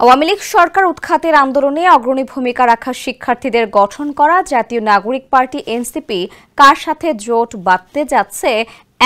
আওয়ামী লীগ সরকার উৎখাতের আন্দোলনে অগ্রণী ভূমিকা রাখা শিক্ষার্থীদের গঠন করা জাতীয় নাগরিক পার্টি এনসিপি কার সাথে জোট বাঁধতে যাচ্ছে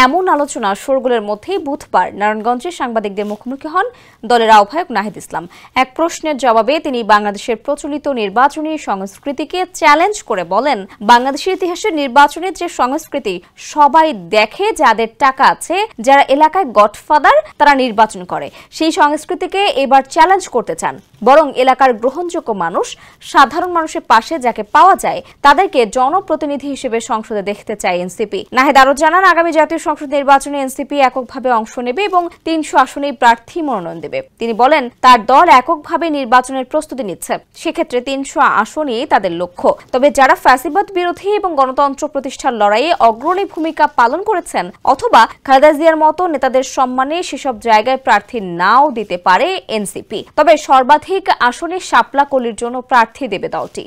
এমন আলোচনা শোরগোলের মধ্যেই বুধবার নারায়ণগঞ্জে সাংবাদিকদের মুখোমুখি হন দলের আহ্বায়ক নাহিদ ইসলাম। এক প্রশ্নের জবাবে তিনি বাংলাদেশের প্রচলিত নির্বাচনী সংস্কৃতিকে চ্যালেঞ্জ করে বলেন, বাংলাদেশের ইতিহাসের নির্বাচনের যে সংস্কৃতি সবাই দেখে, যাদের টাকা আছে, যারা এলাকায় গডফাদার, তারা নির্বাচন করে, সেই সংস্কৃতিকে এবার চ্যালেঞ্জ করতে চান। বরং এলাকার গ্রহণযোগ্য মানুষ, সাধারণ মানুষের পাশে যাকে পাওয়া যায়, তাদেরকে জনপ্রতিনিধি হিসেবে সংসদে দেখতে চায় এনসিপি। নাহিদ আরো জানান, আগামী জাতীয় সংসদ নির্বাচনে এনসিপি এককভাবে অংশ নেবে এবং ৩০০ আসনেই প্রার্থী মনোনয়ন দেবে। তিনি বলেন, তার দল এককভাবে নির্বাচনের প্রস্তুতি নিচ্ছে, সেক্ষেত্রে ৩০০ আসনই তাদের লক্ষ্য। তবে যারা ফ্যাসিবাদ বিরোধী এবং গণতন্ত্র প্রতিষ্ঠার লড়াইয়ে অগ্রণী ভূমিকা পালন করেছেন অথবা খালেদা জিয়ার মতো নেতাদের সম্মানে সেসব জায়গায় প্রার্থী নাও দিতে পারে এনসিপি। তবে সর্বাধিক আসনে শাপলা কলির জন্য প্রার্থী দেবে দলটি।